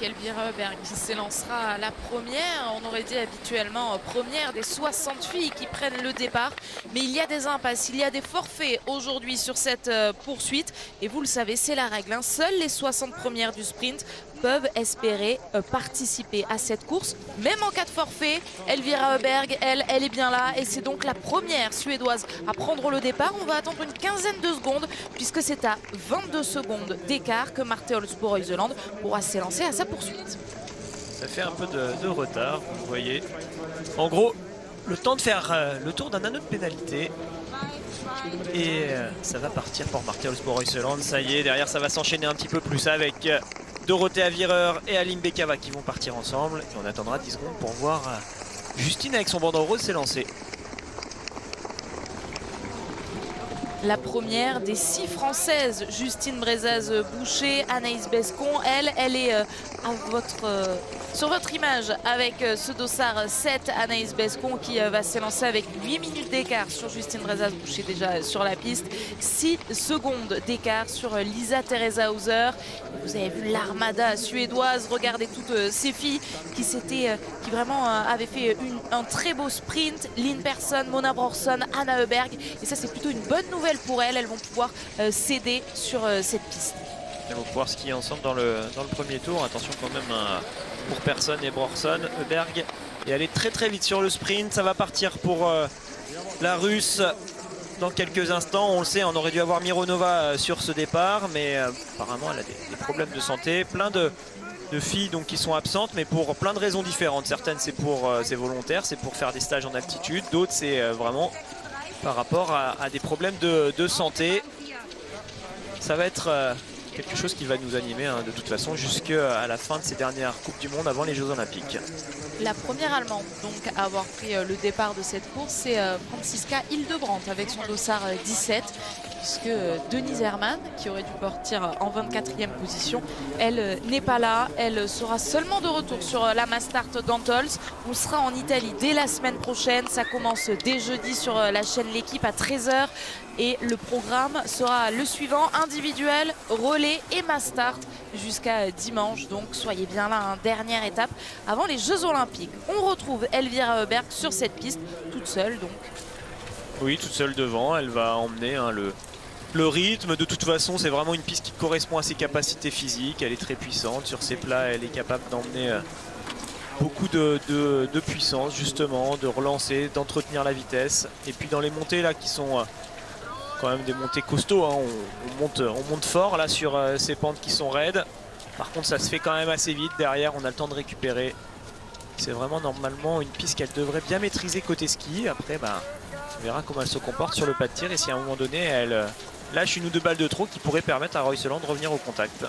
Elvira Berg qui s'élancera à la première. On aurait dit habituellement première des 60 filles qui prennent le départ. Mais il y a des impasses, il y a des forfaits aujourd'hui sur cette poursuite. Et vous le savez, c'est la règle. Seules les 60 premières du sprint peuvent espérer participer à cette course. Même en cas de forfait, Elvira Berg, elle est bien là. Et c'est donc la première suédoise à prendre le départ. On va attendre une quinzaine de secondes puisque c'est à 22 secondes d'écart que Marte Olsbo-Reuseland pourra s'élancer à sa poursuite. Ça fait un peu de retard, vous voyez. En gros, le temps de faire le tour d'un anneau de pénalité. Et ça va partir pour Marte Olsbo-Reuseland. Ça y est, derrière ça va s'enchaîner un petit peu plus avec Dorothea Virer et Aline Bekava qui vont partir ensemble. Et on attendra 10 secondes pour voir Justine avec son bandeau rose s'élancer. La première des 6 Françaises, Justine Brezaz-Boucher, Anaïs Bescon, elle est sur votre image avec ce dossard 7, Anaïs Bescon qui va s'élancer avec 8 minutes d'écart sur Justine Brezaz-Boucher déjà sur la piste, 6 secondes d'écart sur Lisa Teresa Hauser. Vous avez vu l'armada suédoise, regardez toutes ces filles qui vraiment avaient fait un très beau sprint. Lynn Persson, Mona Brorson, Anna Heuberg, et ça c'est plutôt une bonne nouvelle pour elles vont pouvoir s'aider sur cette piste. Elles vont pouvoir skier ensemble dans le premier tour. Attention quand même pour Persson et Brorson, Heuberg et aller très vite sur le sprint. Ça va partir pour la Russe dans quelques instants. On le sait, on aurait dû avoir Mironova sur ce départ, mais apparemment elle a des problèmes de santé. Plein de filles donc, qui sont absentes, mais pour plein de raisons différentes. Certaines c'est volontaire, c'est pour faire des stages en altitude. D'autres c'est vraiment par rapport à des problèmes de santé. Ça va être quelque chose qui va nous animer de toute façon jusqu'à la fin de ces dernières Coupes du Monde avant les Jeux Olympiques. La première Allemande donc à avoir pris le départ de cette course, c'est Franziska Hildebrandt avec son dossard 17, puisque Denise Herrmann, qui aurait dû partir en 24e position, elle n'est pas là. Elle sera seulement de retour sur la Mastart d'Antols. On sera en Italie dès la semaine prochaine. Ça commence dès jeudi sur la chaîne L'équipe à 13 h. Et le programme sera le suivant: individuel, relais et Mastart jusqu'à dimanche. Donc soyez bien là, dernière étape avant les Jeux Olympiques. On retrouve Elvira Heuberg sur cette piste, toute seule donc. Oui, toute seule devant. Elle va emmener le rythme. De toute façon, c'est vraiment une piste qui correspond à ses capacités physiques. Elle est très puissante. Sur ses plats, elle est capable d'emmener beaucoup de puissance, justement, de relancer, d'entretenir la vitesse. Et puis dans les montées là qui sont quand même des montées costauds, on monte fort là sur ces pentes qui sont raides. Par contre, ça se fait quand même assez vite. Derrière, on a le temps de récupérer. C'est vraiment normalement une piste qu'elle devrait bien maîtriser côté ski. Après, on verra comment elle se comporte sur le pas de tir et si à un moment donné elle lâche une ou deux balles de trop qui pourraient permettre à Reuseland de revenir au contact.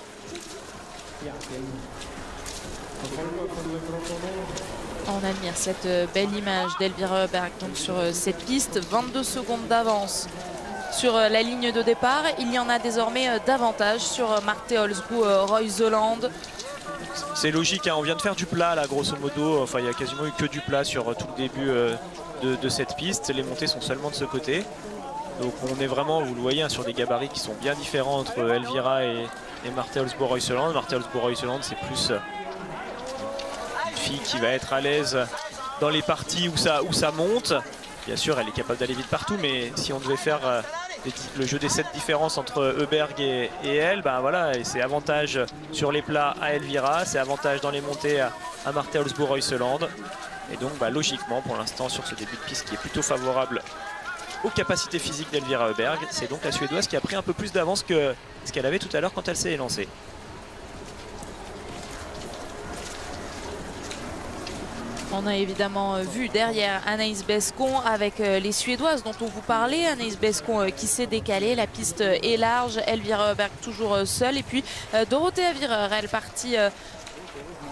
On admire cette belle image d'Elvira Heuberg donc sur cette piste. 22 secondes d'avance sur la ligne de départ. Il y en a désormais davantage sur Marte Olsbo-Reuseland. C'est logique, on vient de faire du plat là grosso modo. Enfin, il n'y a quasiment eu que du plat sur tout le début de cette piste. Les montées sont seulement de ce côté. Donc on est vraiment, vous le voyez, sur des gabarits qui sont bien différents entre Elvira et Marte Olsbo-Reuseland. Marte Olsbo-Reuseland, c'est plus une fille qui va être à l'aise dans les parties où ça monte. Bien sûr, elle est capable d'aller vite partout, mais si on devait faire le jeu des 7 différences entre Heuberg et elle, voilà, et c'est avantage sur les plats à Elvira, c'est avantage dans les montées à Marte Olsbo-Reuseland. Et donc logiquement pour l'instant sur ce début de piste qui est plutôt favorable aux capacités physiques d'Elvira Heuberg, c'est donc la Suédoise qui a pris un peu plus d'avance que ce qu'elle avait tout à l'heure quand elle s'est élancée. On a évidemment vu derrière Anaïs Bescon avec les Suédoises dont on vous parlait. Anaïs Bescon qui s'est décalée, la piste est large, Elvira Heuberg toujours seule. Et puis Dorothea Virer, elle partie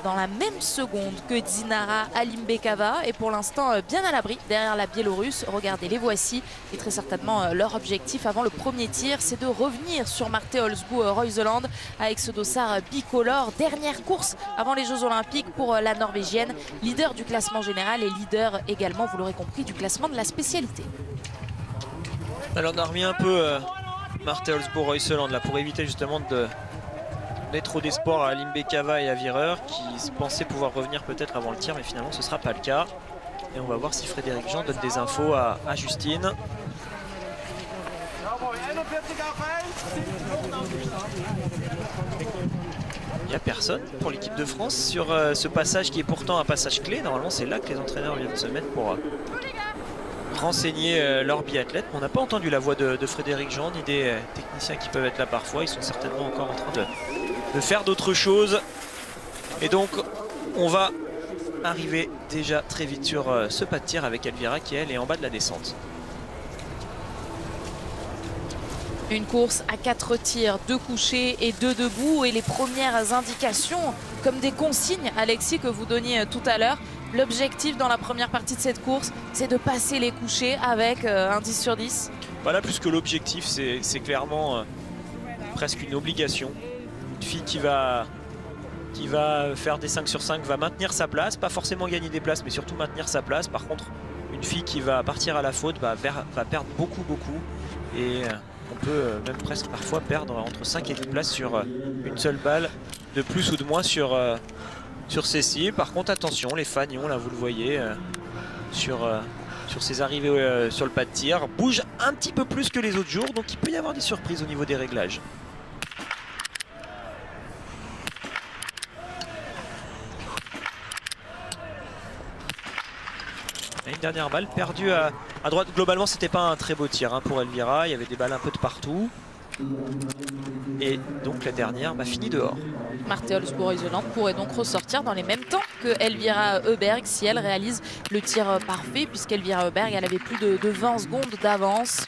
dans la même seconde que Dinara Alimbekava et pour l'instant bien à l'abri derrière la Biélorusse. Regardez, les voici et très certainement leur objectif avant le premier tir, c'est de revenir sur Marte Olsbo-Reuseland avec ce dossard bicolore. Dernière course avant les Jeux Olympiques pour la Norvégienne, leader du classement général et leader également, vous l'aurez compris, du classement de la spécialité. Alors on a remis un peu Marte Olsbo-Reuseland là pour éviter justement donner trop d'espoir à Limbekava et à Vireur qui pensaient pouvoir revenir peut-être avant le tir, mais finalement ce ne sera pas le cas. Et on va voir si Frédéric Jean donne des infos à Justine. Il n'y a personne pour l'équipe de France sur ce passage qui est pourtant un passage clé. Normalement c'est là que les entraîneurs viennent se mettre pour renseigner leurs biathlètes. On n'a pas entendu la voix de Frédéric Jean ni des techniciens qui peuvent être là parfois. Ils sont certainement encore en train de faire d'autres choses. Et donc on va arriver déjà très vite sur ce pas de tir avec Elvira qui elle est en bas de la descente. Une course à 4 tirs, 2 couchés et 2 debout. Et les premières indications, comme des consignes, Alexis, que vous donniez tout à l'heure. L'objectif dans la première partie de cette course, c'est de passer les couchés avec un 10 sur 10. Voilà, plus que l'objectif, c'est clairement presque une obligation. Une fille qui va faire des 5 sur 5 va maintenir sa place, pas forcément gagner des places, mais surtout maintenir sa place. Par contre, une fille qui va partir à la faute va perdre beaucoup. Et on peut même presque parfois perdre entre 5 et 10 places sur une seule balle de plus ou de moins sur Cécile. Par contre, attention, les fanions, là vous le voyez, sur ces arrivées sur le pas de tir, bougent un petit peu plus que les autres jours. Donc il peut y avoir des surprises au niveau des réglages. Une dernière balle perdue à droite. Globalement, c'était pas un très beau tir pour Elvira. Il y avait des balles un peu de partout. Et donc la dernière finit dehors. Marthe Olsbourg-Iseland pourrait donc ressortir dans les mêmes temps que Elvira Heuberg si elle réalise le tir parfait, puisqu'Elvira Heuberg elle avait plus de 20 secondes d'avance.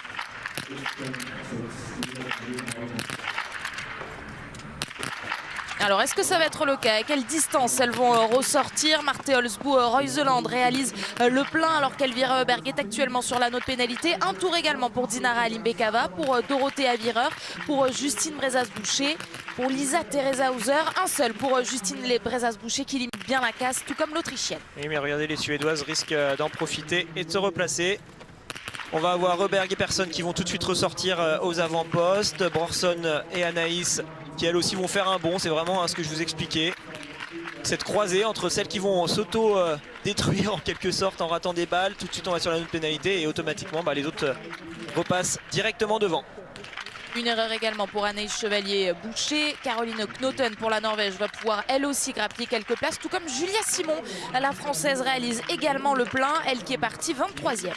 Alors, est-ce que ça va être le cas? À quelle distance elles vont ressortir? Marthe Olsbourg-Reuseland réalise le plein alors qu'Elvira Heuberg est actuellement sur la note pénalité. Un tour également pour Dinara Limbekava, pour Dorothée Vireur, pour Justine Brezas-Boucher, pour Lisa Teresa Hauser. Un seul pour Justine Brezas-Boucher qui limite bien la casse, tout comme l'Autrichienne. Oui, mais regardez, les Suédoises risquent d'en profiter et de se replacer. On va avoir Heuberg et Persson qui vont tout de suite ressortir aux avant-postes. Brorson et Anaïs qui elles aussi vont faire un bond. C'est vraiment ce que je vous expliquais. Cette croisée entre celles qui vont s'auto-détruire en quelque sorte en ratant des balles. Tout de suite on va sur la note pénalité et automatiquement les autres repassent directement devant. Une erreur également pour Anaïs Chevalier-Boucher. Caroline Knoten pour la Norvège va pouvoir elle aussi grappiller quelques places. Tout comme Julia Simon, la Française, réalise également le plein. Elle qui est partie 23e.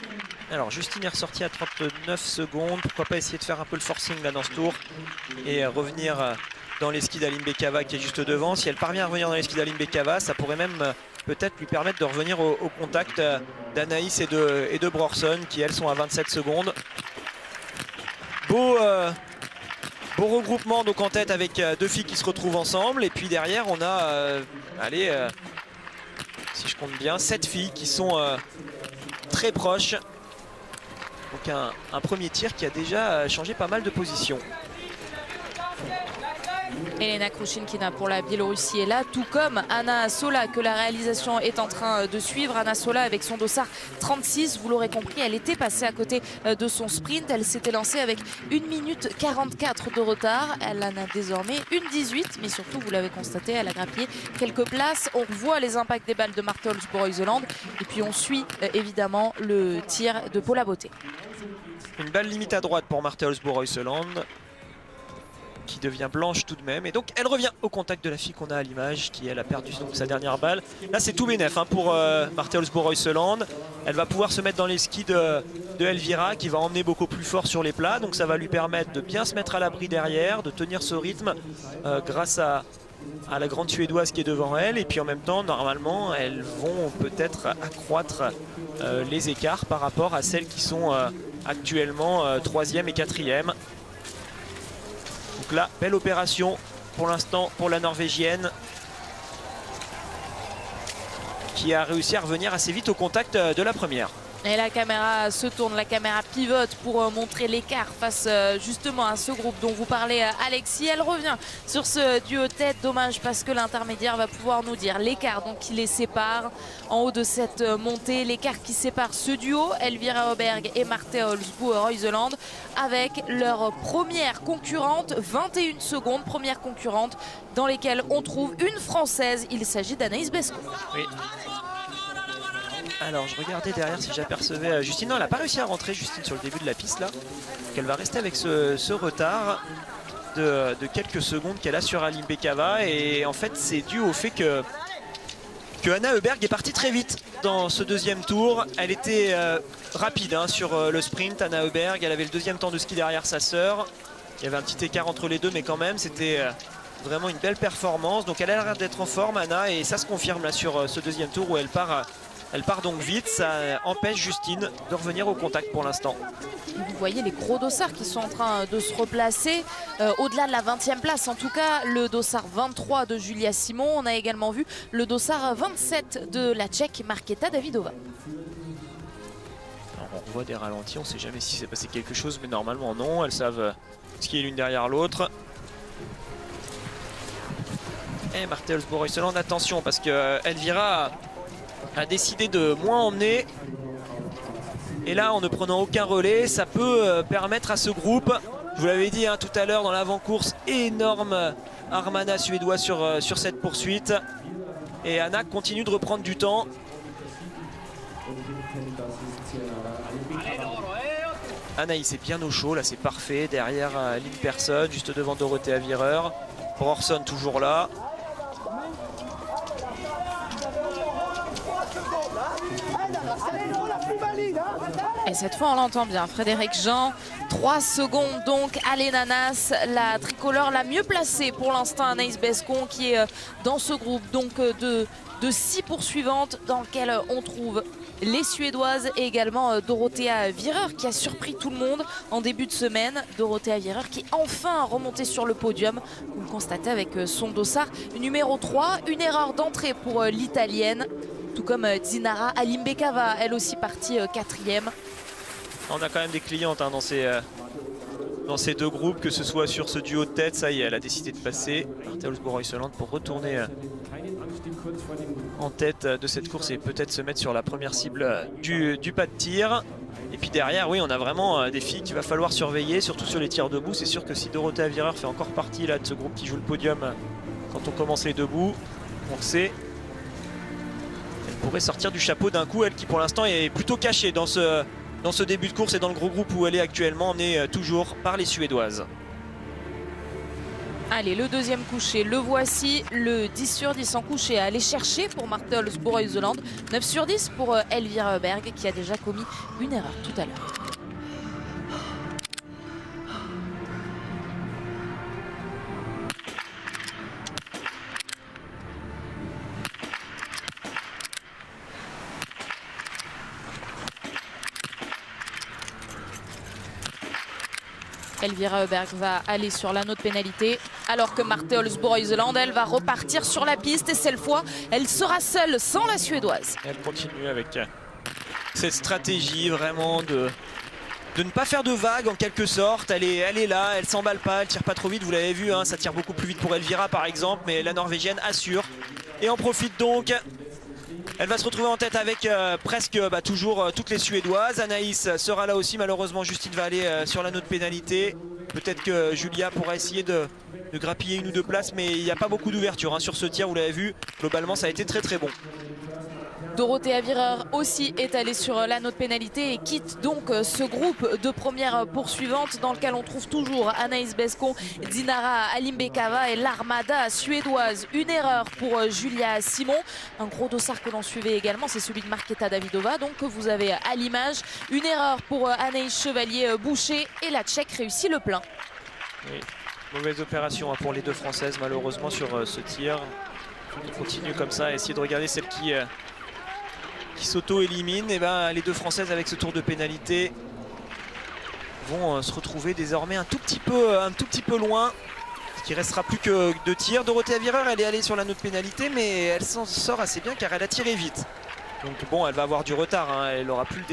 Alors Justine est ressortie à 39 secondes. Pourquoi pas essayer de faire un peu le forcing là dans ce tour et revenir dans les skis d'Alimbekava qui est juste devant. Si elle parvient à revenir dans les skis d'Alimbekava, ça pourrait même peut-être lui permettre de revenir au contact d'Anaïs et de Brorson qui elles sont à 27 secondes. Beau regroupement donc en tête avec deux filles qui se retrouvent ensemble. Et puis derrière on a, si je compte bien, 7 filles qui sont très proches. Donc un premier tir qui a déjà changé pas mal de position. Elena Krushkina pour la Biélorussie est là, tout comme Anna Sola que la réalisation est en train de suivre. Anna Sola avec son dossard 36, vous l'aurez compris, elle était passée à côté de son sprint. Elle s'était lancée avec 1 minute 44 de retard. Elle en a désormais 1:18, mais surtout, vous l'avez constaté, elle a grappillé quelques places. On voit les impacts des balles de Marthe Olsbourg-Iseland et puis on suit évidemment le tir de Paula Beauté. Une balle limite à droite pour Marthe Olsbourg-Iseland, qui devient blanche tout de même. Et donc elle revient au contact de la fille qu'on a à l'image, qui elle a perdu donc sa dernière balle. Là c'est tout bénef pour Marthe Olsbourg-Iseland. Elle va pouvoir se mettre dans les skis de Elvira qui va emmener beaucoup plus fort sur les plats. Donc ça va lui permettre de bien se mettre à l'abri derrière, de tenir ce rythme grâce à la grande Suédoise qui est devant elle. Et puis en même temps, normalement, elles vont peut-être accroître les écarts par rapport à celles qui sont actuellement 3e et 4e. Donc là, belle opération pour l'instant pour la Norvégienne qui a réussi à revenir assez vite au contact de la première. Et la caméra se tourne, la caméra pivote pour montrer l'écart face justement à ce groupe dont vous parlez, Alexis. Elle revient sur ce duo tête. Dommage parce que l'intermédiaire va pouvoir nous dire l'écart donc qui les sépare en haut de cette montée. L'écart qui sépare ce duo, Elvira Oberg et Marte Olsbu-Reuseland, avec leur première concurrente, 21 secondes, première concurrente dans lesquelles on trouve une Française. Il s'agit d'Anaïs Bescon. Oui. Alors je regardais derrière si j'apercevais Justine. Non, elle n'a pas réussi à rentrer, Justine, sur le début de la piste là. Donc elle va rester avec ce retard de quelques secondes qu'elle a sur Alim Bekava. Et en fait c'est dû au fait que Anna Heuberg est partie très vite dans ce deuxième tour. Elle était rapide hein, sur le sprint, Anna Heuberg. Elle avait le deuxième temps de ski derrière sa sœur. Il y avait un petit écart entre les deux, mais quand même c'était vraiment une belle performance. Donc elle a l'air d'être en forme, Anna, et ça se confirme là sur ce deuxième tour où elle part donc vite. Ça empêche Justine de revenir au contact pour l'instant. Vous voyez les gros dossards qui sont en train de se replacer au-delà de la 20e place. En tout cas, le dossard 23 de Julia Simon. On a également vu le dossard 27 de la Tchèque Markéta Davidová. Alors, on voit des ralentis, on ne sait jamais si c'est passé quelque chose, mais normalement non. Elles savent skier l'une derrière l'autre. Et Marte Olsbu-Reuseland, attention parce que Elvira a décidé de moins emmener. Et là, en ne prenant aucun relais, ça peut permettre à ce groupe, je vous l'avais dit hein, tout à l'heure dans l'avant-course, énorme armada suédois sur cette poursuite. Et Anna continue de reprendre du temps. Anaïs est bien au chaud, là c'est parfait. Derrière Lynn Persson, juste devant Dorothea Virer. Brorson toujours là. Et cette fois on l'entend bien, Frédéric Jean, 3 secondes donc à l'Enanas, la tricolore la mieux placée pour l'instant, Anaïs Bescon qui est dans ce groupe donc de 6 poursuivantes dans lequel on trouve les Suédoises et également Dorothea Virer qui a surpris tout le monde en début de semaine. Dorothea Virer qui est enfin remontée sur le podium, vous le constatez avec son dossard numéro 3, une erreur d'entrée pour l'Italienne. Tout comme Dinara Alim Bekava, elle aussi partie 4e. On a quand même des clientes hein, dans ces deux groupes, que ce soit sur ce duo de tête. Ça y est, elle a décidé de passer. Marte Olsbu-Reuseland pour retourner en tête de cette course et peut-être se mettre sur la première cible du pas de tir. Et puis derrière, oui, on a vraiment des filles qu'il va falloir surveiller, surtout sur les tirs debout. C'est sûr que si Dorothea Virer fait encore partie là, de ce groupe qui joue le podium quand on commence les debout, on le sait. Elle pourrait sortir du chapeau d'un coup, elle qui pour l'instant est plutôt cachée dans ce début de course et dans le gros groupe où elle est actuellement, emmenée toujours par les Suédoises. Allez, le deuxième coucher, le voici, le 10 sur 10 en coucher à aller chercher pour Marte Olsbu-Reuseland, 9 sur 10 pour Elvira Oberg qui a déjà commis une erreur tout à l'heure. Elvira Oberg va aller sur l'anneau de pénalité alors que Marte Olsbu-Reuseland, elle va repartir sur la piste et cette fois elle sera seule sans la Suédoise. Elle continue avec cette stratégie vraiment de ne pas faire de vagues en quelque sorte. Elle est là, elle s'emballe pas, elle tire pas trop vite, vous l'avez vu hein, ça tire beaucoup plus vite pour Elvira par exemple, mais la Norvégienne assure et en profite donc. Elle va se retrouver en tête avec presque toujours toutes les Suédoises. Anaïs sera là aussi, malheureusement Justine va aller sur l'anneau de pénalité. Peut-être que Julia pourra essayer de grappiller une ou deux places, mais il n'y a pas beaucoup d'ouverture hein, sur ce tir, vous l'avez vu. Globalement ça a été très très bon. Dorothea Virer aussi est allée sur l'anneau de pénalité et quitte donc ce groupe de premières poursuivantes dans lequel on trouve toujours Anaïs Bescon, Dinara Alim Bekava et l'armada suédoise. Une erreur pour Julia Simon. Un gros dossard que l'on suivait également, c'est celui de Markéta Davidová, donc que vous avez à l'image. Une erreur pour Anaïs Chevalier-Boucher et la Tchèque réussit le plein. Oui, mauvaise opération hein, pour les deux Françaises malheureusement sur ce tir. On continue comme ça, essayer de regarder celle qui s'auto-élimine. Et les deux Françaises avec ce tour de pénalité vont se retrouver désormais un tout petit peu loin. Ce qui restera plus que 2 tirs. Dorothea Virer, elle est allée sur l'anneau de pénalité, mais elle s'en sort assez bien car elle a tiré vite. Donc bon, elle va avoir du retard, hein. Elle n'aura plus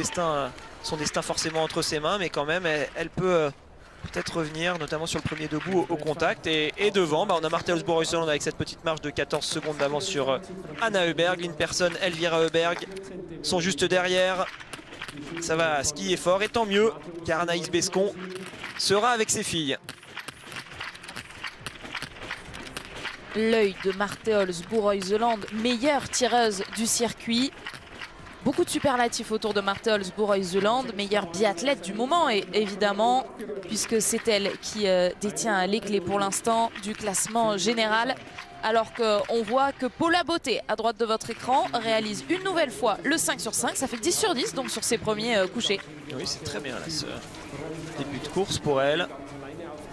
son destin forcément entre ses mains, mais quand même, elle peut peut-être revenir, notamment sur le premier debout au contact. Et devant, on a Marthe Boruysseland avec cette petite marge de 14 secondes d'avance sur Anna Heuberg. Lynn Persson, Elvira Heuberg sont juste derrière. Ça va skier fort, et tant mieux, car Anaïs Bescon sera avec ses filles. L'œil de Marthe Boruysseland, meilleure tireuse du circuit. Beaucoup de superlatifs autour de Marthe Boruysseland, meilleure biathlète du moment, et évidemment, puisque c'est elle qui détient les clés pour l'instant du classement général. Alors qu'on voit que Paula Beauté, à droite de votre écran, réalise une nouvelle fois le 5 sur 5. Ça fait 10 sur 10 donc sur ses premiers couchers. Oui, c'est très bien là, ce début de course pour elle.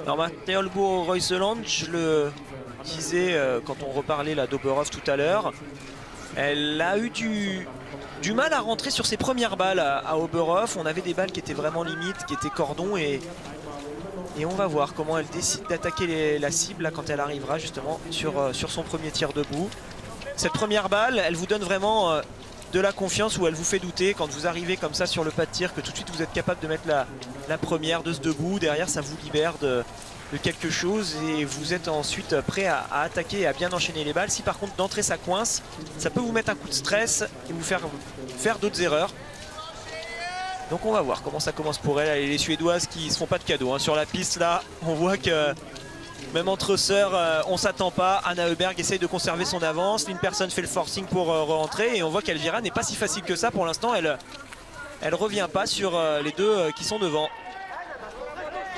Alors Marthe Boruysseland, je le disais quand on reparlait la d'Oberhof tout à l'heure, elle a eu du mal à rentrer sur ses premières balles à Oberhof. On avait des balles qui étaient vraiment limites, qui étaient cordon, et on va voir comment elle décide d'attaquer la cible là, quand elle arrivera justement sur son premier tir debout. Cette première balle, elle vous donne vraiment de la confiance, ou elle vous fait douter quand vous arrivez comme ça sur le pas de tir, que tout de suite vous êtes capable de mettre la première de ce debout. Derrière, ça vous libère de quelque chose, et vous êtes ensuite prêt à attaquer et à bien enchaîner les balles. Si par contre d'entrée ça coince, ça peut vous mettre un coup de stress et vous faire d'autres erreurs. Donc on va voir comment ça commence pour elle. Et les Suédoises qui se font pas de cadeaux, hein. Sur la piste là, on voit que même entre sœurs, on s'attend pas. Anna Heuberg essaye de conserver son avance. Lynn Persson fait le forcing pour rentrer, et on voit qu'Elvira n'est pas si facile que ça pour l'instant. Elle revient pas sur les deux qui sont devant.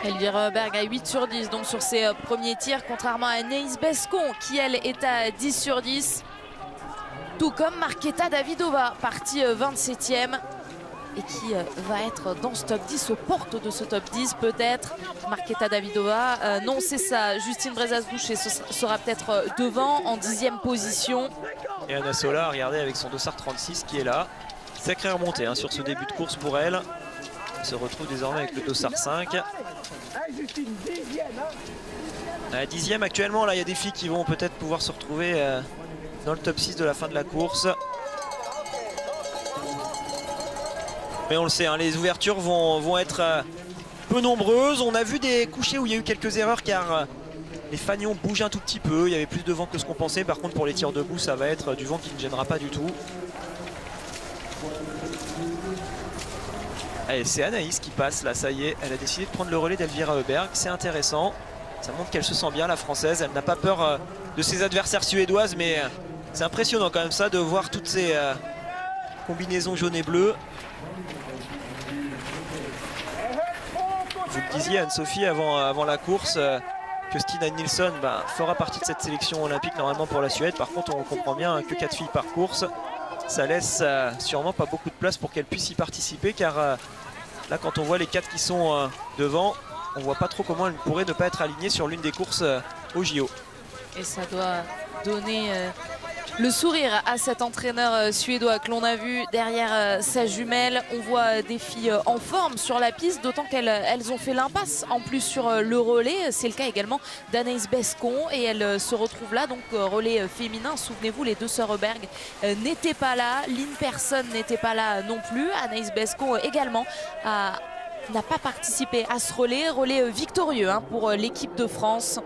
Elvira Heuberg à 8 sur 10 donc sur ses premiers tirs, contrairement à Anaïs Bescon qui elle est à 10 sur 10. Tout comme Marketa Davidova, partie 27e et qui va être dans ce top 10, aux portes de ce top 10 peut-être. Marketa Davidova, non c'est ça, Justine Brezas-Boucher sera peut-être devant en 10e position. Et Anna Sola, regardez, avec son dossard 36 qui est là. Sacrée remontée hein, sur ce début de course pour elle. Elle se retrouve désormais avec le dossard 5. À 10e actuellement, là il y a des filles qui vont peut-être pouvoir se retrouver dans le top 6 de la fin de la course. Mais on le sait, hein, les ouvertures vont être peu nombreuses. On a vu des couchers où il y a eu quelques erreurs, car les fanions bougent un tout petit peu. Il y avait plus de vent que ce qu'on pensait. Par contre pour les tirs debout, ça va être du vent qui ne gênera pas du tout. Allez, c'est Anaïs qui passe là, ça y est, elle a décidé de prendre le relais d'Elvira Heuberg, c'est intéressant. Ça montre qu'elle se sent bien, la française. Elle n'a pas peur de ses adversaires suédoises, mais c'est impressionnant quand même ça, de voir toutes ces combinaisons jaune et bleu. Vous le disiez Anne-Sophie avant la course, que Stina Nilsson fera partie de cette sélection olympique normalement pour la Suède. Par contre on comprend bien que 4 filles par course, ça laisse sûrement pas beaucoup de place pour qu'elles puissent y participer, car là quand on voit les 4 qui sont devant, on voit pas trop comment elles pourraient ne pas être alignées sur l'une des courses au JO. Et ça doit donner le sourire à cet entraîneur suédois que l'on a vu derrière sa jumelle. On voit des filles en forme sur la piste, d'autant qu'elles ont fait l'impasse en plus sur le relais. C'est le cas également d'Anaïs Bescon, et elle se retrouve là, donc relais féminin. Souvenez-vous, les deux sœurs Heuberg n'étaient pas là, Lynn Persson n'était pas là non plus. Anaïs Bescon également n'a pas participé à ce relais victorieux pour l'équipe de France.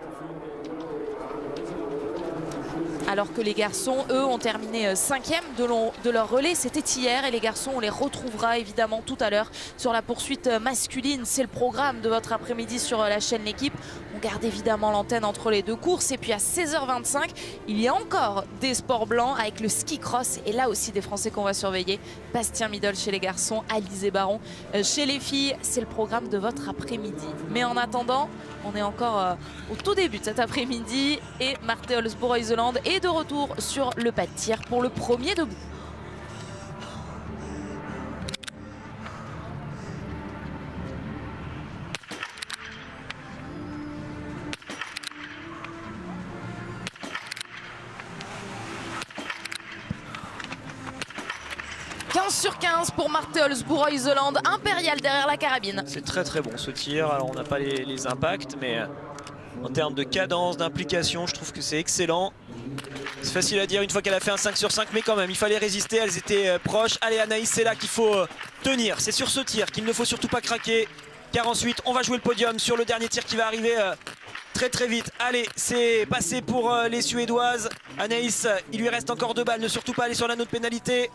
Alors que les garçons, eux, ont terminé 5e de leur relais. C'était hier, et les garçons, on les retrouvera évidemment tout à l'heure sur la poursuite masculine. C'est le programme de votre après-midi sur la chaîne L'Équipe. On garde évidemment l'antenne entre les deux courses. Et puis à 16h25, il y a encore des sports blancs avec le ski cross. Et là aussi des Français qu'on va surveiller. Bastien Midol chez les garçons, Alizé Baron chez les filles. C'est le programme de votre après-midi. Mais en attendant, on est encore au tout début de cet après-midi, et Marthe Boruysseland est de retour sur le pas de tir pour le premier debout. Sur 15 pour Marthe Boruysseland, impériale derrière la carabine. C'est très très bon ce tir. Alors on n'a pas les impacts, mais en termes de cadence, d'implication, je trouve que c'est excellent. C'est facile à dire une fois qu'elle a fait un 5 sur 5, mais quand même, il fallait résister, elles étaient proches. Allez Anaïs, c'est là qu'il faut tenir, c'est sur ce tir qu'il ne faut surtout pas craquer, car ensuite on va jouer le podium sur le dernier tir qui va arriver très très vite. Allez, c'est passé pour les Suédoises. Anaïs, il lui reste encore 2 balles, ne surtout pas aller sur l'anneau de pénalité.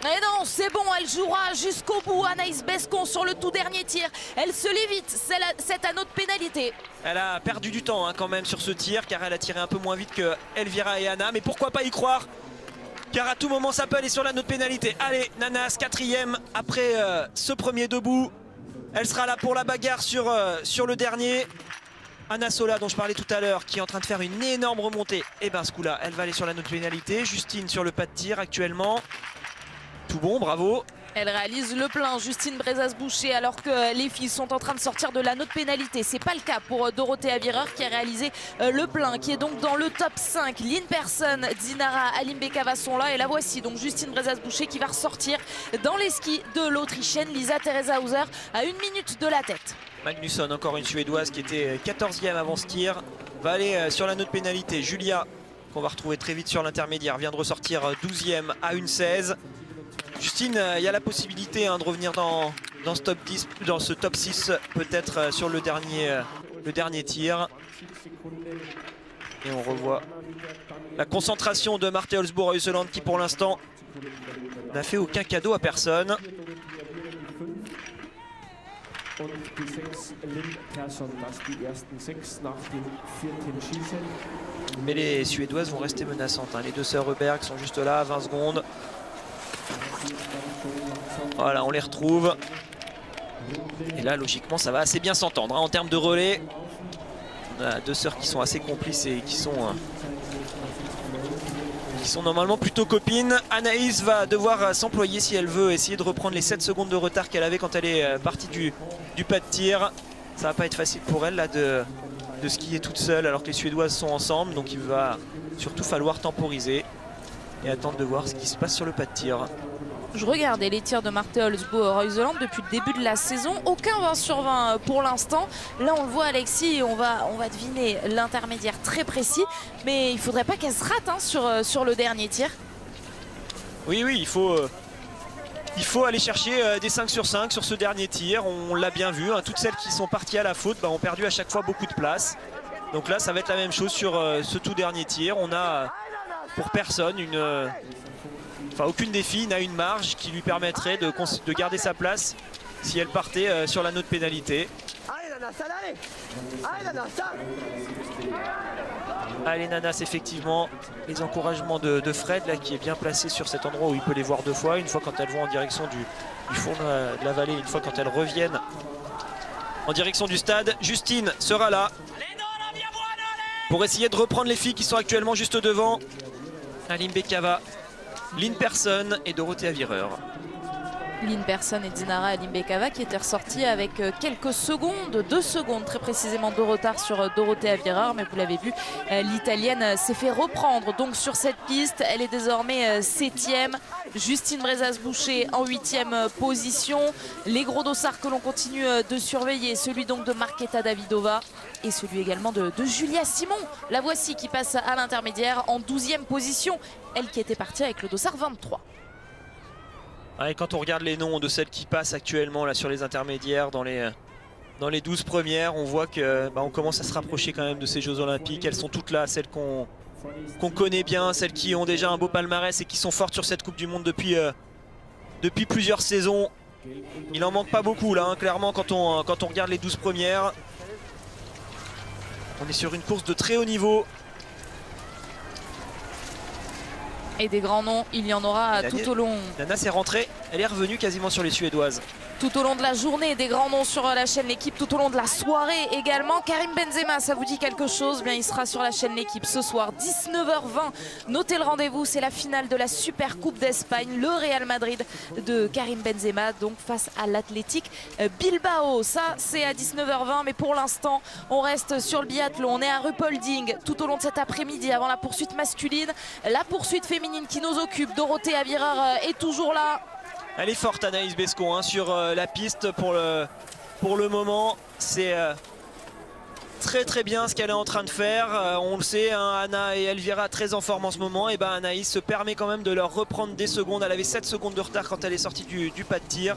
Mais non, c'est bon, elle jouera jusqu'au bout. Anaïs Bescon sur le tout dernier tir. Elle se l'évite, cet anneau de pénalité. Elle a perdu du temps quand même sur ce tir, car elle a tiré un peu moins vite que Elvira et Anna. Mais pourquoi pas y croire, car à tout moment ça peut aller sur l'anneau de pénalité. Allez, Nanas, 4e après ce premier debout. Elle sera là pour la bagarre sur le dernier. Anna Sola, dont je parlais tout à l'heure, qui est en train de faire une énorme remontée. Et ben ce coup-là, elle va aller sur l'anneau de pénalité. Justine sur le pas de tir actuellement. Tout bon, bravo. Elle réalise le plein, Justine Brezas-Boucher, alors que les filles sont en train de sortir de l'anneau de pénalité. C'est pas le cas pour Dorothea Wierer qui a réalisé le plein, qui est donc dans le top 5. Lynn Persson, Dinara Alimbekova sont là et la voici donc Justine Brezas-Boucher qui va ressortir dans les skis de l'Autrichienne Lisa Theresa Hauser à 1 minute de la tête. Magnusson, encore une Suédoise qui était 14e avant ce tir, va aller sur l'anneau de pénalité. Julia, qu'on va retrouver très vite sur l'intermédiaire, vient de ressortir 12e à 1,16. Justine, il y a la possibilité de revenir dans ce top 10, dans ce top 6, peut-être sur le dernier tir. Et on revoit la concentration de Marte Holzbourg-Heuseland qui pour l'instant n'a fait aucun cadeau à personne. Mais les Suédoises vont rester menaçantes. Les 2 sœurs Heuberg sont juste là à 20 secondes. Voilà, on les retrouve. Et là, logiquement, ça va assez bien s'entendre en termes de relais. On a 2 sœurs qui sont assez complices et qui sont normalement plutôt copines. Anaïs va devoir s'employer si elle veut essayer de reprendre les 7 secondes de retard qu'elle avait quand elle est partie du pas de tir. Ça va pas être facile pour elle là de skier toute seule alors que les Suédoises sont ensemble. Donc il va surtout falloir temporiser et attendre de voir ce qui se passe sur le pas de tir. Je regardais les tirs de Marte Holzbourg-Heuseland depuis le début de la saison. Aucun 20 sur 20 pour l'instant. Là, on le voit, Alexis, on va deviner l'intermédiaire très précis. Mais il ne faudrait pas qu'elle se rate sur le dernier tir. Oui, il faut aller chercher des 5 sur 5 sur ce dernier tir. On l'a bien vu. Toutes celles qui sont parties à la faute ont perdu à chaque fois beaucoup de place. Donc là, ça va être la même chose sur ce tout dernier tir. On a pour personne aucune des filles n'a une marge qui lui permettrait de garder sa place si elle partait sur l'anneau de pénalité. Allez Nanas, effectivement, les encouragements de Fred là, qui est bien placé sur cet endroit où il peut les voir 2 fois. Une fois quand elles vont en direction du fond de la vallée, une fois quand elles reviennent en direction du stade. Justine sera là pour essayer de reprendre les filles qui sont actuellement juste devant. Alimbekova, Lynn Persson et Dorothea Wierer. Lynn Persson et Dinara Alimbekova qui étaient ressortis avec quelques secondes, 2 secondes très précisément de retard sur Dorothea Wierer. Mais vous l'avez vu, l'Italienne s'est fait reprendre donc sur cette piste. Elle est désormais 7e. Justine Brezas-Boucher en 8e position. Les gros dossards que l'on continue de surveiller, celui donc de Marketa Davidova et celui également de Julia Simon. La voici qui passe à l'intermédiaire en 12e position. Elle qui était partie avec le dossard 23. Et quand on regarde les noms de celles qui passent actuellement là sur les intermédiaires dans les 12 premières, on voit que on commence à se rapprocher quand même de ces Jeux Olympiques. Elles sont toutes là, celles qu'on connaît bien, celles qui ont déjà un beau palmarès et qui sont fortes sur cette Coupe du Monde depuis plusieurs saisons. Il en manque pas beaucoup là, clairement quand on regarde les 12 premières. On est sur une course de très haut niveau. Et des grands noms, il y en aura tout au long. Nana s'est rentrée, elle est revenue quasiment sur les Suédoises. Tout au long de la journée, des grands noms sur la chaîne L'équipe, tout au long de la soirée également. Karim Benzema, ça vous dit quelque chose? Bien, il sera sur la chaîne L'équipe ce soir, 19h20. Notez le rendez-vous, c'est la finale de la Super Coupe d'Espagne. Le Real Madrid de Karim Benzema, donc face à l'Athletic Bilbao. Ça, c'est à 19h20, mais pour l'instant, on reste sur le biathlon. On est à Ruhpolding tout au long de cet après-midi, avant la poursuite masculine. La poursuite féminine qui nous occupe, Dorothea Wierer est toujours là. Elle est forte, Anaïs Bescon, sur la piste pour le moment. C'est très bien ce qu'elle est en train de faire. On le sait, hein, Anna et Elvira très en forme en ce moment. Et ben Anaïs se permet quand même de leur reprendre des secondes. Elle avait 7 secondes de retard quand elle est sortie du pas de tir.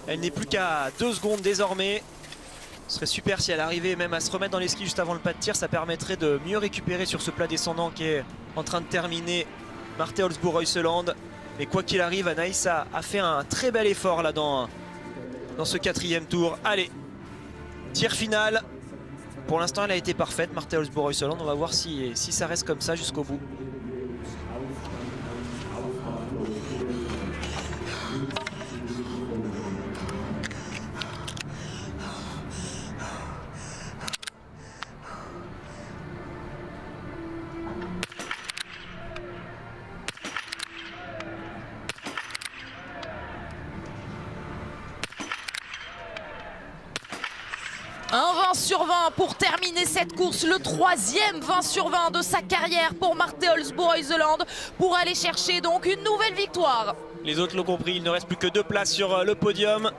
Elle n'est plus qu'à 2 secondes désormais. Ce serait super si elle arrivait même à se remettre dans les skis juste avant le pas de tir. Ça permettrait de mieux récupérer sur ce plat descendant qui est en train de terminer Marte Olsbu-Reuseland. Mais quoi qu'il arrive, Anaïs a fait un très bel effort là dans ce 4e tour. Allez, tir final. Pour l'instant, elle a été parfaite, Marte Olsbu-Reuseland. On va voir si ça reste comme ça jusqu'au bout. Un 20 sur 20 pour terminer cette course, le 3e 20 sur 20 de sa carrière pour Marte Olsbu-Reuseland pour aller chercher donc une nouvelle victoire. Les autres l'ont compris, il ne reste plus que 2 places sur le podium.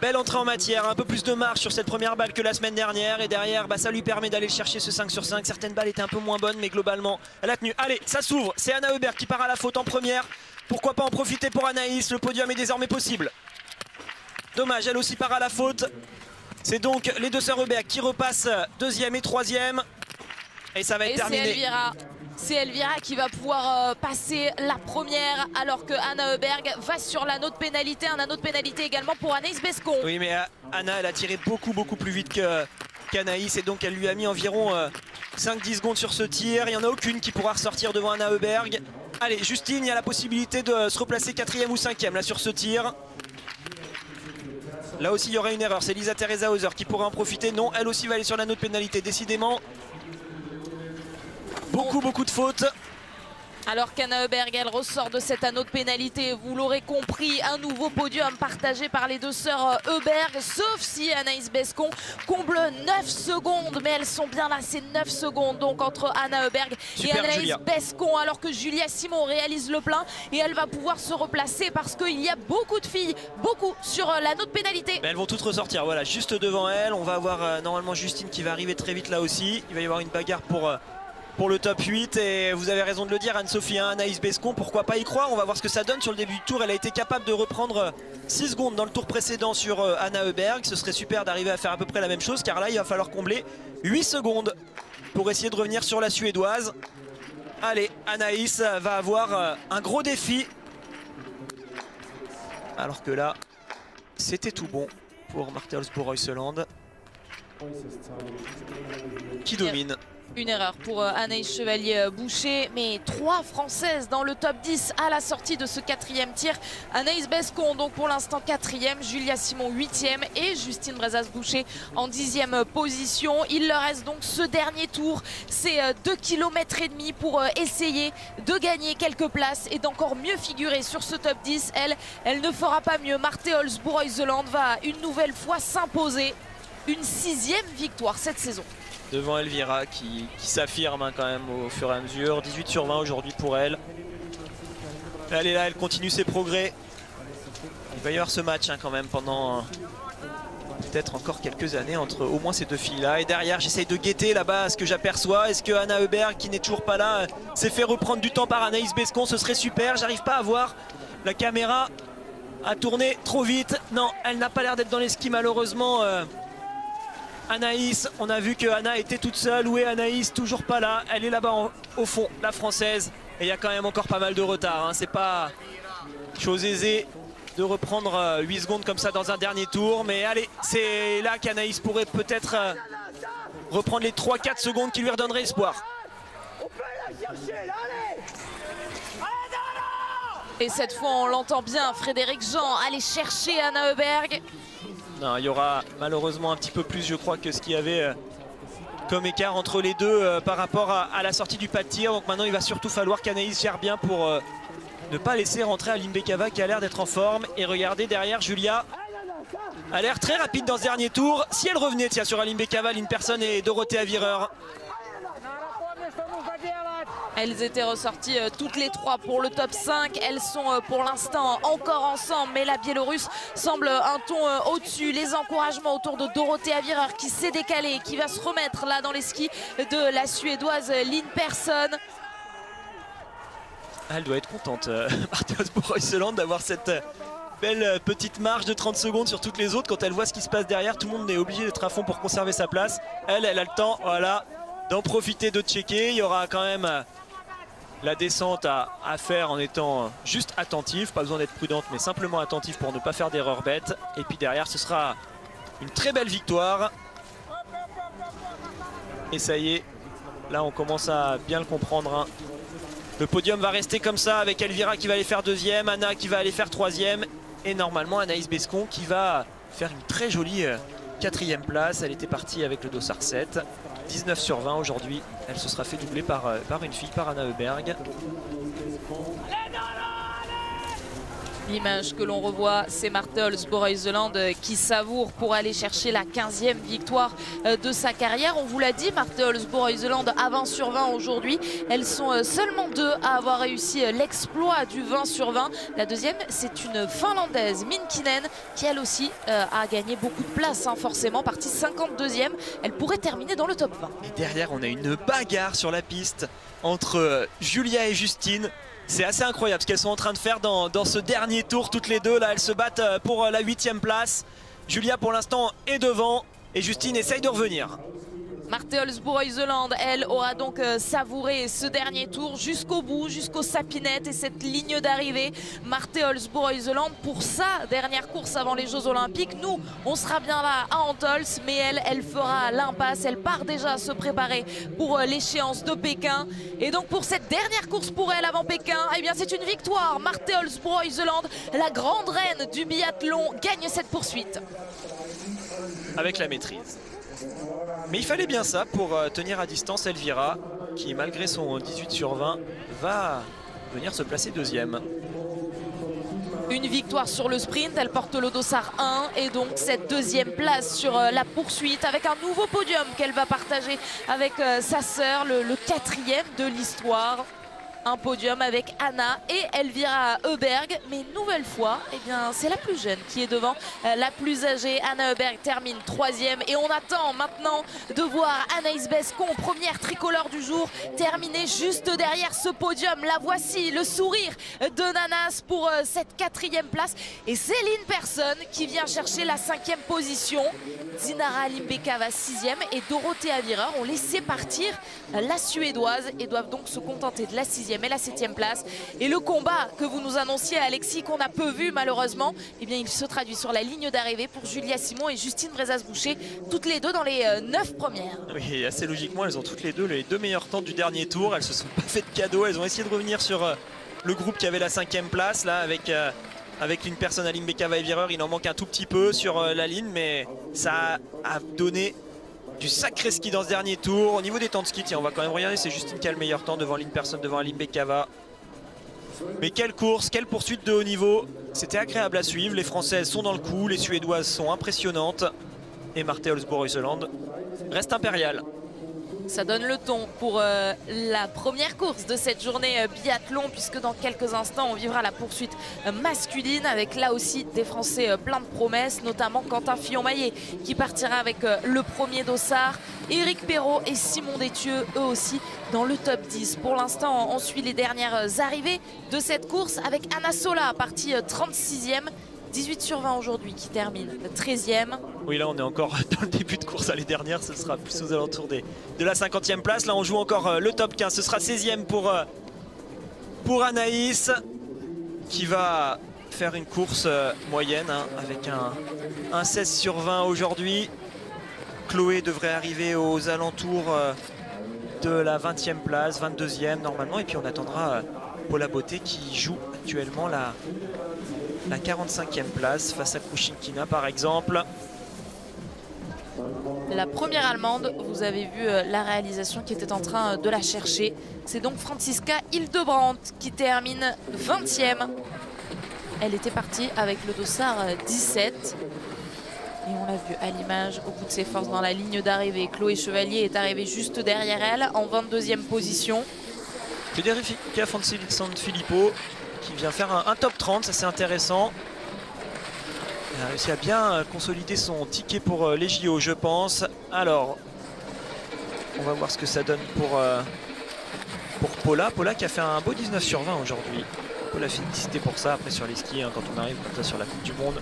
Belle entrée en matière, un peu plus de marge sur cette première balle que la semaine dernière. Et derrière, ça lui permet d'aller chercher ce 5 sur 5. Certaines balles étaient un peu moins bonnes, mais globalement, elle a tenu. Allez, ça s'ouvre, c'est Anna Heuberg qui part à la faute en première. Pourquoi pas en profiter pour Anaïs, le podium est désormais possible. Dommage, elle aussi part à la faute. C'est donc les deux sœurs Heuberg qui repassent 2e et 3e. Et ça va être terminé. C'est Elvira qui va pouvoir passer la première alors que Anna Heuberg va sur l'anneau de pénalité. Un anneau de pénalité également pour Anaïs Bescon. Oui, mais Anna, elle a tiré beaucoup plus vite qu'Anaïs. Et donc elle lui a mis environ 5-10 secondes sur ce tir. Il n'y en a aucune qui pourra ressortir devant Anna Heuberg. Allez, Justine, il y a la possibilité de se replacer 4e ou 5e là sur ce tir. Là aussi il y aurait une erreur, c'est Lisa Teresa Hauser qui pourrait en profiter. Non, elle aussi va aller sur l'anneau de pénalité, décidément. Beaucoup de fautes. Alors qu'Anna Heuberg, elle ressort de cet anneau de pénalité. Vous l'aurez compris, un nouveau podium partagé par les deux sœurs Heuberg. Sauf si Anaïs Bescon comble 9 secondes. Mais elles sont bien là, c'est 9 secondes. Donc entre Anna Heuberg et Anaïs Bescon. Alors que Julia Simon réalise le plein. Et elle va pouvoir se replacer parce qu'il y a beaucoup de filles, sur l'anneau de pénalité. Mais elles vont toutes ressortir, voilà, juste devant elle. On va avoir normalement Justine qui va arriver très vite là aussi. Il va y avoir une bagarre pour le top 8 et vous avez raison de le dire Anne-Sophie, hein, Anaïs Bescon, pourquoi pas y croire. On va voir ce que ça donne sur le début du tour. Elle a été capable de reprendre 6 secondes dans le tour précédent sur Anna Heuberg. Ce serait super d'arriver à faire à peu près la même chose car là il va falloir combler 8 secondes pour essayer de revenir sur la Suédoise. Allez, Anaïs va avoir un gros défi alors que là c'était tout bon pour Marte Olsbu-Reuseland qui domine. Une erreur pour Anaïs Chevalier-Boucher, mais 3 Françaises dans le top 10 à la sortie de ce 4e tir. Anaïs Bescon, donc pour l'instant 4e, Julia Simon 8e et Justine Brezas-Boucher en 10e position. Il leur reste donc ce dernier tour, c'est 2,5 km pour essayer de gagner quelques places et d'encore mieux figurer sur ce top 10. Elle ne fera pas mieux. Marte Olsbu-Reuseland va une nouvelle fois s'imposer. Une 6e victoire cette saison. Devant Elvira qui s'affirme hein, quand même au fur et à mesure. 18 sur 20 aujourd'hui pour elle. Elle est là, elle continue ses progrès. Il va y avoir ce match hein, quand même pendant peut-être encore quelques années entre au moins ces deux filles là. Et derrière j'essaye de guetter là-bas ce que j'aperçois. Est-ce que Anna Heuberg qui n'est toujours pas là s'est fait reprendre du temps par Anaïs Bescon? Ce serait super, j'arrive pas à voir. La caméra a tourné trop vite. Non, elle n'a pas l'air d'être dans les skis malheureusement. Anaïs, on a vu que Anna était toute seule. Où est Anaïs? Toujours pas là. Elle est là-bas au fond, la française. Et il y a quand même encore pas mal de retard. Hein. C'est pas chose aisée de reprendre 8 secondes comme ça dans un dernier tour. Mais allez, c'est là qu'Anaïs pourrait peut-être reprendre les 3-4 secondes qui lui redonneraient espoir. Et cette fois, on l'entend bien, Frédéric Jean aller chercher Anna Heuberg. Non, il y aura malheureusement un petit peu plus, je crois, que ce qu'il y avait comme écart entre les deux par rapport à la sortie du pas de tir. Donc maintenant, il va surtout falloir qu'Anaïs gère bien pour ne pas laisser rentrer Aline Bekava qui a l'air d'être en forme. Et regardez derrière, Julia a l'air très rapide dans ce dernier tour. Si elle revenait, tiens, sur Aline Bekava, Aline Persson et Dorothée Avireur. Elles étaient ressorties toutes les trois pour le top 5. Elles sont pour l'instant encore ensemble, mais la Biélorusse semble un ton au-dessus. Les encouragements autour de Dorothea Wierer qui s'est décalée, qui va se remettre là dans les skis de la Suédoise Lynn Persson. Elle doit être contente, Marthe Osboroy-Søland, d'avoir cette belle petite marge de 30 secondes sur toutes les autres. Quand elle voit ce qui se passe derrière, tout le monde est obligé d'être à fond pour conserver sa place. Elle a le temps, voilà, d'en profiter, de checker. Il y aura quand même la descente à faire en étant juste attentive. Pas besoin d'être prudente, mais simplement attentive pour ne pas faire d'erreur bête. Et puis derrière, ce sera une très belle victoire. Et ça y est, là on commence à bien le comprendre, hein. Le podium va rester comme ça avec Elvira qui va aller faire deuxième, Anna qui va aller faire troisième et normalement Anaïs Bescon qui va faire une très jolie quatrième place. Elle était partie avec le dossard 7, 19 sur 20 aujourd'hui. Elle se sera fait doubler par une fille, par Anna Heuberg. L'image que l'on revoit, c'est Marthe Osboroy-Søland qui savoure pour aller chercher la 15e victoire de sa carrière. On vous l'a dit, Marthe Osboroy-Søland à 20 sur 20 aujourd'hui. Elles sont seulement deux à avoir réussi l'exploit du 20 sur 20. La deuxième, c'est une Finlandaise, Minkinen, qui elle aussi a gagné beaucoup de place, hein, forcément, partie 52e. Elle pourrait terminer dans le top 20. Et derrière, on a une bagarre sur la piste entre Julia et Justine. C'est assez incroyable ce qu'elles sont en train de faire dans ce dernier tour toutes les deux. Là, elles se battent pour la 8e place. Julia pour l'instant est devant et Justine essaye de revenir. Marthe Osboroy-Søland, elle, aura donc savouré ce dernier tour jusqu'au bout, jusqu'aux sapinettes et cette ligne d'arrivée. Marthe Osboroy-Søland pour sa dernière course avant les Jeux Olympiques. Nous, on sera bien là à Antols, mais elle fera l'impasse. Elle part déjà à se préparer pour l'échéance de Pékin. Et donc pour cette dernière course pour elle avant Pékin, eh bien c'est une victoire. Marthe Osboroy-Søland, la grande reine du biathlon, gagne cette poursuite. Avec la maîtrise. Mais il fallait bien ça pour tenir à distance Elvira, qui malgré son 18 sur 20 va venir se placer deuxième. Une victoire sur le sprint, elle porte le dossard 1 et donc cette deuxième place sur la poursuite avec un nouveau podium qu'elle va partager avec sa sœur, le 4e de l'histoire. Un podium avec Anna et Elvira Heuberg, mais une nouvelle fois, eh bien, c'est la plus jeune qui est devant la plus âgée. Anna Heuberg termine 3e et on attend maintenant de voir Anaïs Bescon, première tricolore du jour, terminer juste derrière ce podium. La voici, le sourire de Nanas pour cette 4e place. Et c'est Lynn Persson qui vient chercher la 5e position. Dinara Limbekava 6e et Dorothea Wierer ont laissé partir la Suédoise et doivent donc se contenter de la 6e et la 7e place. Et le combat que vous nous annonciez, Alexis, qu'on a peu vu malheureusement, eh bien, il se traduit sur la ligne d'arrivée pour Julia Simon et Justine Brezas-Boucher, toutes les deux dans les 9 premières. Oui, assez logiquement, elles ont toutes les deux meilleurs temps du dernier tour. Elles se sont pas fait de cadeau, elles ont essayé de revenir sur le groupe qui avait la 5e place là avec une personne à Limbekava et Wierer. Il en manque un tout petit peu sur la ligne, mais ça a donné du sacré ski dans ce dernier tour. Au niveau des temps de ski, tiens, on va quand même regarder, c'est Justine qui a le meilleur temps devant Lynn Persson, devant Limbekava. Mais quelle course, quelle poursuite de haut niveau. C'était agréable à suivre. Les Françaises sont dans le coup, les Suédoises sont impressionnantes. Et Marthe Osboroy-Søland reste impériale. Ça donne le ton pour la première course de cette journée biathlon, puisque dans quelques instants on vivra la poursuite masculine avec là aussi des Français plein de promesses, notamment Quentin Fillon-Maillet qui partira avec le premier dossard. Éric Perrault et Simon Détieux, eux aussi dans le top 10. Pour l'instant on suit les dernières arrivées de cette course avec Anna Sola partie 36e. 18 sur 20 aujourd'hui qui termine 13e. Oui, là on est encore dans le début de course. Les dernières, ce sera plus aux alentours de la 50e place. Là on joue encore le top 15. Ce sera 16e pour Anaïs qui va faire une course moyenne hein, avec un 16 sur 20 aujourd'hui. Chloé devrait arriver aux alentours de la 20e place, 22e normalement. Et puis on attendra Paula Beauté qui joue actuellement la 45e place face à Krušinkina par exemple. La première Allemande, vous avez vu la réalisation qui était en train de la chercher. C'est donc Franziska Hildebrandt qui termine 20e. Elle était partie avec le dossard 17. Et on l'a vu à l'image au bout de ses forces dans la ligne d'arrivée. Chloé Chevalier est arrivée juste derrière elle en 22e position. Federica Sanfilippo qui vient faire un top 30, ça c'est intéressant. Elle a réussi à bien consolider son ticket pour les JO, je pense. Alors, on va voir ce que ça donne pour Paula. Paula qui a fait un beau 19 sur 20 aujourd'hui. Paula, félicité pour ça. Après sur les skis, hein, quand on arrive comme ça sur la Coupe du Monde,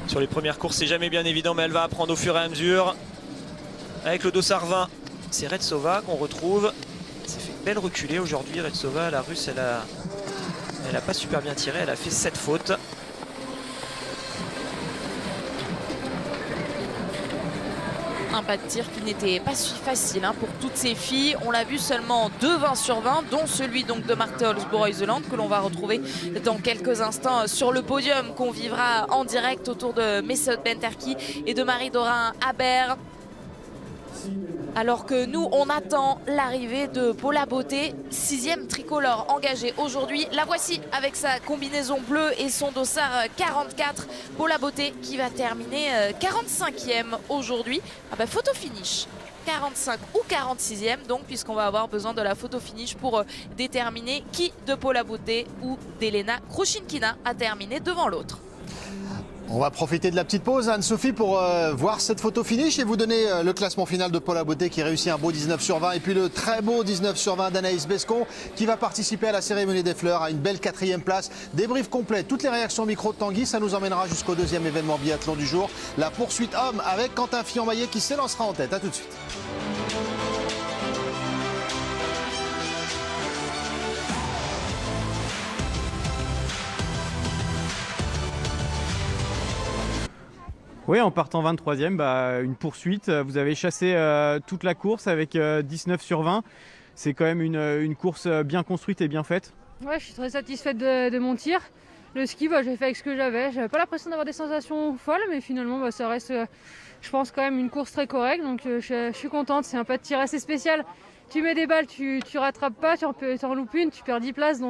sur les premières courses, c'est jamais bien évident, mais elle va apprendre au fur et à mesure. Avec le dossard 20, c'est Retsova qu'on retrouve. Elle s'est fait une belle reculée aujourd'hui. Retsova, la Russe, elle a pas super bien tiré. Elle a fait 7 fautes. Un pas de tir qui n'était pas si facile hein, pour toutes ces filles. On l'a vu seulement 2 20 sur 20, dont celui donc de Marthe Holzboe-Heuseland que l'on va retrouver dans quelques instants sur le podium qu'on vivra en direct autour de Mesut Benterki et de Marie-Dorin Habert. Alors que nous, on attend l'arrivée de Paula Beauté, 6e tricolore engagée aujourd'hui. La voici avec sa combinaison bleue et son dossard 44. Paula Beauté qui va terminer 45e aujourd'hui. Ah bah, photo finish. 45 ou 46e donc, puisqu'on va avoir besoin de la photo finish pour déterminer qui de Paula Beauté ou d'Elena Krušinkina a terminé devant l'autre. On va profiter de la petite pause, Anne-Sophie, pour voir cette photo finish et vous donner le classement final de Paula Beauté qui réussit un beau 19 sur 20 et puis le très beau 19 sur 20 d'Anaïs Bescon qui va participer à la cérémonie des fleurs à une belle 4e place. Débrief complet, toutes les réactions micro de Tanguy, ça nous emmènera jusqu'au 2e événement biathlon du jour, la poursuite homme avec Quentin Fillon-Maillet qui s'élancera en tête. A tout de suite. Oui, en partant 23e, une poursuite. Vous avez chassé toute la course avec 19 sur 20. C'est quand même une course bien construite et bien faite. Ouais, je suis très satisfaite de mon tir. Le ski, j'ai fait avec ce que j'avais. J'avais pas l'impression d'avoir des sensations folles, mais finalement, ça reste, je pense, quand même une course très correcte. Donc je suis contente. C'est un pas de tir assez spécial. Tu mets des balles, tu rattrapes pas, tu en loupes une, tu perds 10 places.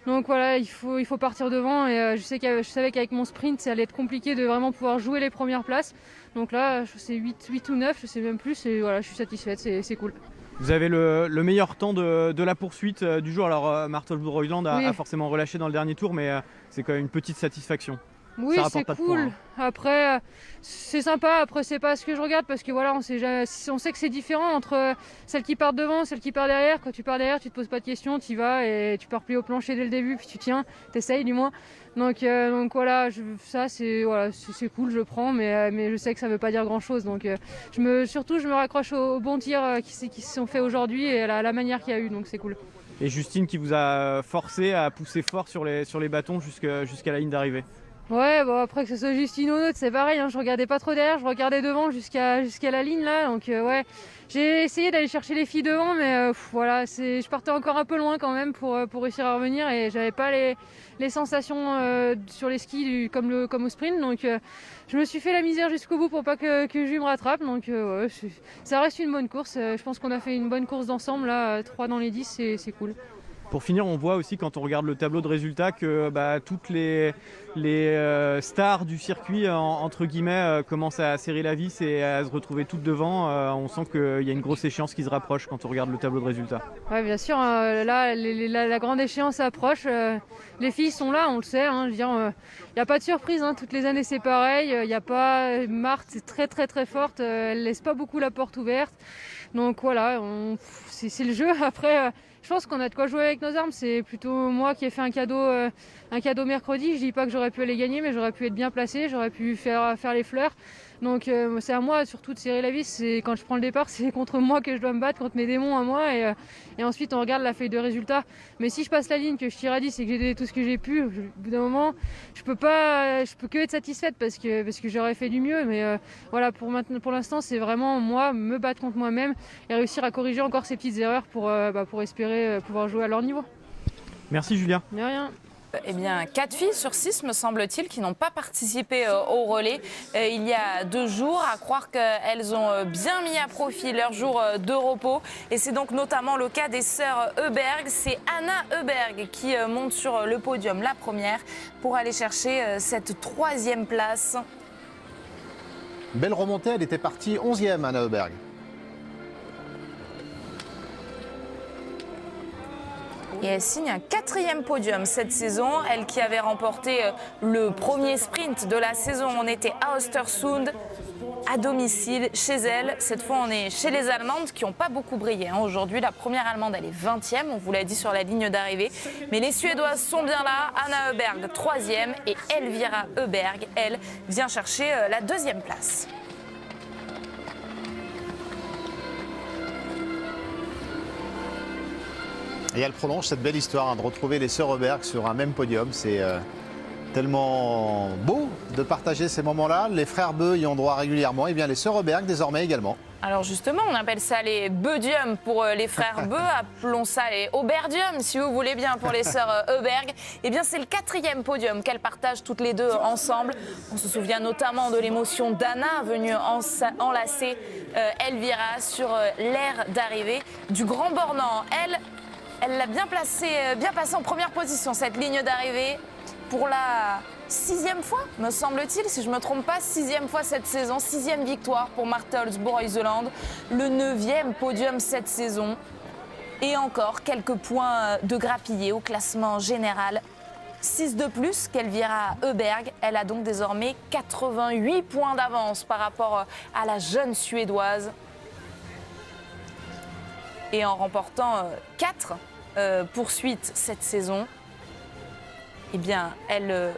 Donc voilà, il faut partir devant et je savais qu'avec mon sprint, ça allait être compliqué de vraiment pouvoir jouer les premières places. Donc là, c'est 8 ou 9, je sais même plus, et voilà, je suis satisfaite, c'est cool. Vous avez le meilleur temps de la poursuite du jour. Alors Marthe Holzboe-Heuseland a forcément relâché dans le dernier tour, mais c'est quand même une petite satisfaction. Oui, c'est cool. Après, c'est sympa. Après, c'est pas ce que je regarde parce que voilà, on sait que c'est différent entre celles qui partent devant, celles qui partent derrière. Quand tu pars derrière, tu te poses pas de questions, tu y vas et tu pars plus au plancher dès le début, puis tu tiens, t'essayes du moins. Donc voilà, ça c'est cool, je prends, mais je sais que ça veut pas dire grand chose. Donc je me raccroche aux bons tirs qui se sont faits aujourd'hui et à la manière qu'il y a eu, donc c'est cool. Et Justine qui vous a forcé à pousser fort sur les bâtons jusqu'à la ligne d'arrivée. Ouais, après que ce soit Justine ou autre, c'est pareil, hein, je regardais pas trop derrière, je regardais devant jusqu'à la ligne là, donc ouais, j'ai essayé d'aller chercher les filles devant, mais voilà, je partais encore un peu loin quand même pour réussir à revenir et j'avais pas les sensations sur les skis comme au sprint, donc je me suis fait la misère jusqu'au bout pour pas que Jules me rattrape, donc ouais, ça reste une bonne course, je pense qu'on a fait une bonne course d'ensemble là, 3 dans les 10, c'est cool. Pour finir, on voit aussi quand on regarde le tableau de résultats que toutes les stars du circuit, entre guillemets, commencent à serrer la vis et à se retrouver toutes devant. On sent qu'il y a une grosse échéance qui se rapproche quand on regarde le tableau de résultats. Oui, bien sûr, là, la grande échéance approche. Les filles sont là, on le sait. Hein, je veux dire, il n'y a pas de surprise, hein, toutes les années c'est pareil. Il y a pas... Marthe, c'est très très très forte, elle laisse pas beaucoup la porte ouverte. Donc voilà, c'est le jeu. Après... Je pense qu'on a de quoi jouer avec nos armes. C'est plutôt moi qui ai fait un cadeau mercredi. Je dis pas que j'aurais pu aller gagner, mais j'aurais pu être bien placé, j'aurais pu faire les fleurs. Donc c'est à moi surtout de serrer la vis. Quand je prends le départ, c'est contre moi que je dois me battre, contre mes démons à moi. Et ensuite on regarde la feuille de résultats. Mais si je passe la ligne, que je tire à 10 et que j'ai donné tout ce que j'ai pu, au bout d'un moment, je peux que être satisfaite parce que j'aurais fait du mieux. Mais voilà, pour l'instant, c'est vraiment moi me battre contre moi-même et réussir à corriger encore ces petites erreurs pour espérer pouvoir jouer à leur niveau. Merci Julia. De rien. Eh bien, 4 filles sur 6, me semble-t-il, qui n'ont pas participé au relais il y a 2 jours. À croire qu'elles ont bien mis à profit leur jour de repos. Et c'est donc notamment le cas des sœurs Heuberg. C'est Anna Heuberg qui monte sur le podium, la première, pour aller chercher cette 3e place. Belle remontée, elle était partie 11e, Anna Heuberg. Et elle signe un 4e podium cette saison. Elle qui avait remporté le premier sprint de la saison. On était à Östersund, à domicile, chez elle. Cette fois, on est chez les Allemandes qui n'ont pas beaucoup brillé. Aujourd'hui, la première Allemande, elle est 20e, on vous l'a dit sur la ligne d'arrivée. Mais les Suédoises sont bien là. Anna Öberg, 3e. Et Elvira Öberg, elle, vient chercher la 2e place. Et elle prolonge cette belle histoire de retrouver les sœurs Öberg sur un même podium. C'est tellement beau de partager ces moments-là. Les frères Bö y ont droit régulièrement. Et bien les sœurs Öberg désormais également. Alors justement, on appelle ça les Bödium pour les frères Bö. Appelons ça les Oberdium, si vous voulez bien, pour les sœurs Öberg. Eh bien, c'est le 4e podium qu'elles partagent toutes les deux ensemble. On se souvient notamment de l'émotion d'Anna, venue enlacer Elvira sur l'aire d'arrivée du Grand Bornand. Elle l'a bien passée en première position, cette ligne d'arrivée, pour la 6e fois, me semble-t-il, si je ne me trompe pas, 6e fois cette saison, 6e victoire pour Marte Olsboe-Iseland, le 9e podium cette saison. Et encore quelques points de grappillés au classement général. 6 de plus qu'Elvira Öberg. Elle a donc désormais 88 points d'avance par rapport à la jeune Suédoise. Et en remportant 4 poursuites cette saison, eh bien, elle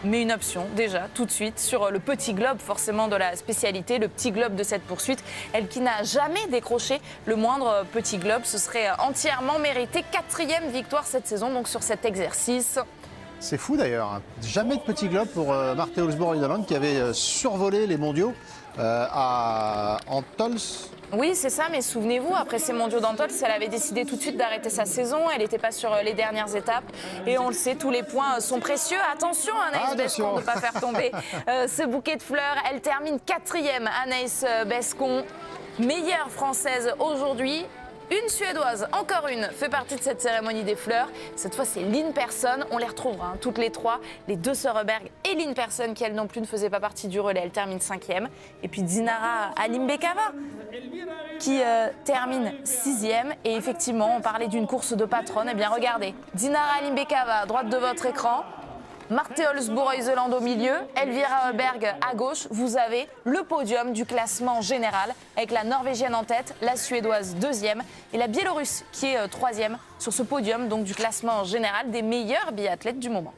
met une option déjà tout de suite sur le petit globe forcément de la spécialité, le petit globe de cette poursuite. Elle qui n'a jamais décroché le moindre petit globe, ce serait entièrement mérité. 4e victoire cette saison donc sur cet exercice. C'est fou d'ailleurs, jamais de petit globe pour Marte Olsboe-Iseland qui avait survolé les mondiaux en Tols. Oui, c'est ça, mais souvenez-vous, après ces mondiaux d'Antols, elle avait décidé tout de suite d'arrêter sa saison. Elle n'était pas sur les dernières étapes. Et on le sait, tous les points sont précieux. Attention, Anaïs Bescon, de ne pas faire tomber ce bouquet de fleurs. Elle termine 4e, Anaïs Bescon, meilleure française aujourd'hui. Une Suédoise, encore une, fait partie de cette cérémonie des fleurs. Cette fois, c'est Lynn Persson. On les retrouvera, toutes les trois. Les deux sœurs Öberg et Lynn Persson, qui elle non plus ne faisait pas partie du relais. Elle termine 5e. Et puis Dinara Alimbekova, qui termine 6e. Et effectivement, on parlait d'une course de patronne. Eh bien, regardez, Dinara Alimbekova à droite de votre écran. Marte Olsboe-Iseland au milieu, Elvira Öberg à gauche. Vous avez le podium du classement général avec la Norvégienne en tête, la Suédoise 2e et la Biélorusse qui est 3e sur ce podium donc du classement général des meilleurs biathlètes du moment.